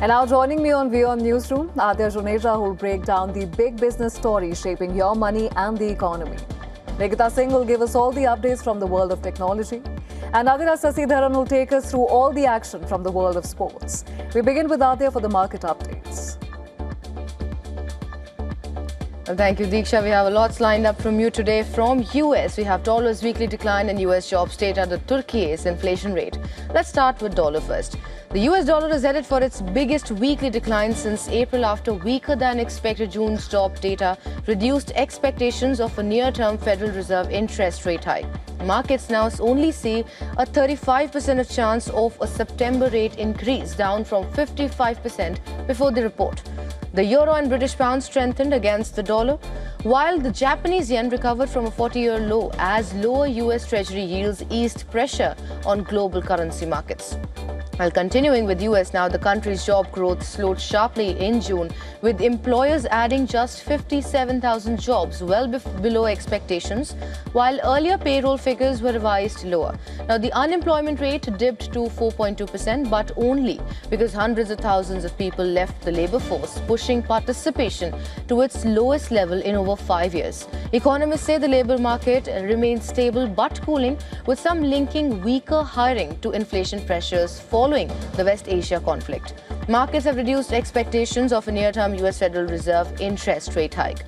And now joining me on WION Newsroom, Adya Juneja, who will break down the big business stories shaping your money and the economy. Nikita Singh will give us all the updates from the world of technology. And Adira Sasidharan will take us through all the action from the world of sports. We begin with Adya for the market updates. Well, thank you, Deeksha. We have a lot lined up from you today. From US, we have dollar's weekly decline in US jobs data, the Turkey's inflation rate. Let's start with dollar first. The US dollar is headed for its biggest weekly decline since April after weaker than expected June's job data reduced expectations of a near-term Federal Reserve interest rate hike. Markets now only see a 35% chance of a September rate increase, down from 55% before the report. The euro and British pound strengthened against the dollar, while the Japanese yen recovered from a 40-year low as lower US Treasury yields eased pressure on global currency markets. While continuing with US now, the country's job growth slowed sharply in June, with employers adding just 57,000 jobs, well below expectations, while earlier payroll figures were revised lower. Now, the unemployment rate dipped to 4.2%, but only because hundreds of thousands of people left the labor force, pushing participation to its lowest level in over 5 years. Economists say the labor market remains stable but cooling, with some linking weaker hiring to inflation pressures following the West Asia conflict. Markets have reduced expectations of a near-term US Federal Reserve interest rate hike.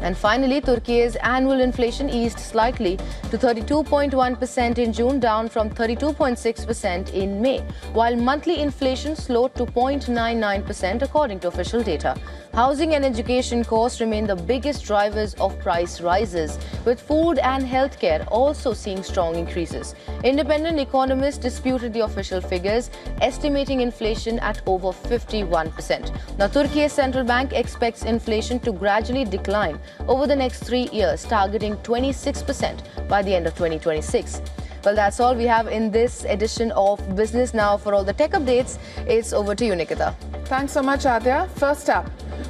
And finally, Turkey's annual inflation eased slightly to 32.1% in June, down from 32.6% in May, while monthly inflation slowed to 0.99% according to official data. Housing and education costs remain the biggest drivers of price rises, with food and healthcare also seeing strong increases. Independent economists disputed the official figures, estimating inflation at over 51%. Now, Turkey's central bank expects inflation to gradually decline over the next 3 years, targeting 26% by the end of 2026. Well, that's all we have in this edition of Business Now. For all the tech updates, it's over to you, Nikita. Thanks so much, Adya. First up,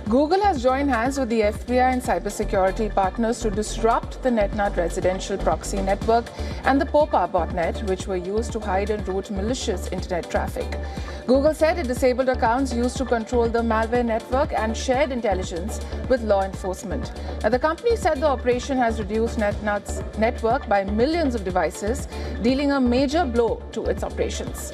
Google has joined hands with the FBI and cybersecurity partners to disrupt the NetNut residential proxy network and the POPA botnet, which were used to hide and route malicious internet traffic. Google said it disabled accounts used to control the malware network and shared intelligence with law enforcement. Now, the company said the operation has reduced NetNut's network by millions of devices, dealing a major blow to its operations.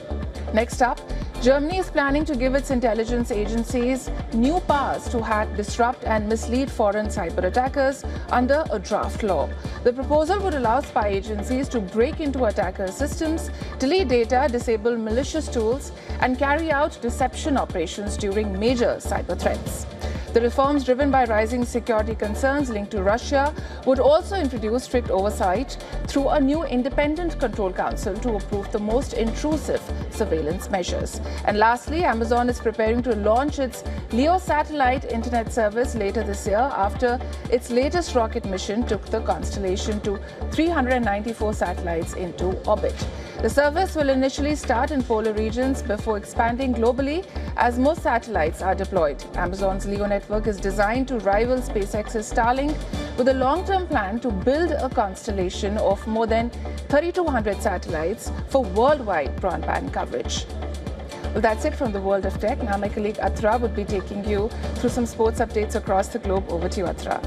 Next up, Germany is planning to give its intelligence agencies new powers to hack, disrupt and mislead foreign cyber attackers under a draft law. The proposal would allow spy agencies to break into attacker systems, delete data, disable malicious tools and carry out deception operations during major cyber threats. The reforms, driven by rising security concerns linked to Russia, would also introduce strict oversight through a new independent control council to approve the most intrusive surveillance measures. And lastly, Amazon is preparing to launch its LEO satellite internet service later this year after its latest rocket mission took the constellation to 394 satellites into orbit. The service will initially start in polar regions before expanding globally as more satellites are deployed. Amazon's LEO network is designed to rival SpaceX's Starlink, with a long-term plan to build a constellation of more than 3,200 satellites for worldwide broadband coverage. Well, that's it from the world of tech. Now my colleague Atra would be taking you through some sports updates across the globe. Over to you, Atra.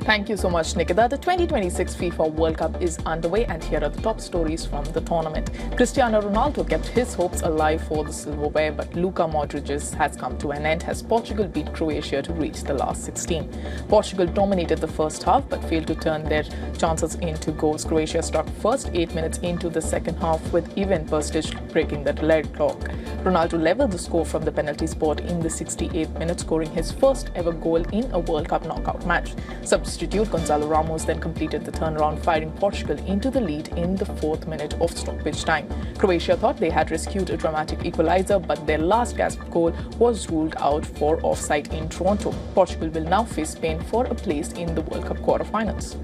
Thank you so much, Nikita. The 2026 FIFA World Cup is underway, and here are the top stories from the tournament. Cristiano Ronaldo kept his hopes alive for the silverware, but Luka Modric's has come to an end as Portugal beat Croatia to reach the last 16. Portugal dominated the first half but failed to turn their chances into goals. Croatia struck first 8 minutes into the second half, with Ivan Perisic breaking the red clock. Ronaldo leveled the score from the penalty spot in the 68th minute, scoring his first ever goal in a World Cup knockout match. Substitute Gonzalo Ramos then completed the turnaround, firing Portugal into the lead in the 4th minute of stoppage time. Croatia thought they had rescued a dramatic equalizer, but their last gasp goal was ruled out for offside in Toronto. Portugal will now face Spain for a place in the World Cup quarterfinals.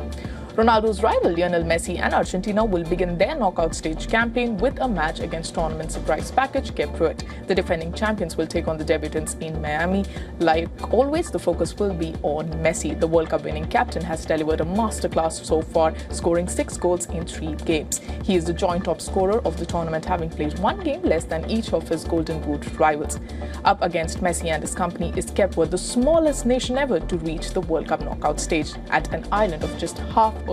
Ronaldo's rival Lionel Messi and Argentina will begin their knockout stage campaign with a match against tournament surprise package Cape Verde. The defending champions will take on the debutants in Miami. Like always, the focus will be on Messi. The World Cup winning captain has delivered a masterclass so far, scoring 6 goals in 3 games. He is the joint top scorer of the tournament, having played 1 game less than each of his Golden Boot rivals. Up against Messi and his company is Cape Verde, the smallest nation ever to reach the World Cup knockout stage, at an island of just 500,000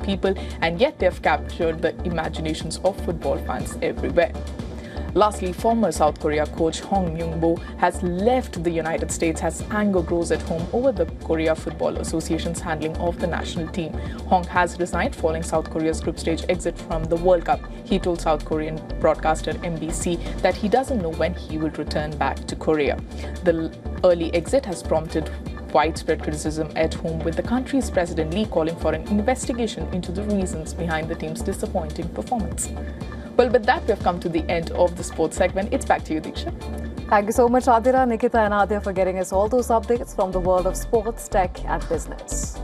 people, and yet they have captured the imaginations of football fans everywhere. Lastly, former South Korea coach Hong Myung-bo has left the United States as anger grows at home over the Korea Football Association's handling of the national team. Hong has resigned following South Korea's group stage exit from the World Cup. He told South Korean broadcaster MBC that he doesn't know when he will return back to Korea. The early exit has prompted widespread criticism at home, with the country's President Lee calling for an investigation into the reasons behind the team's disappointing performance. Well, with that, we have come to the end of the sports segment. It's back to you, Diksha. Thank you so much, Adira, Nikita and Adya, for getting us all those updates from the world of sports, tech and business.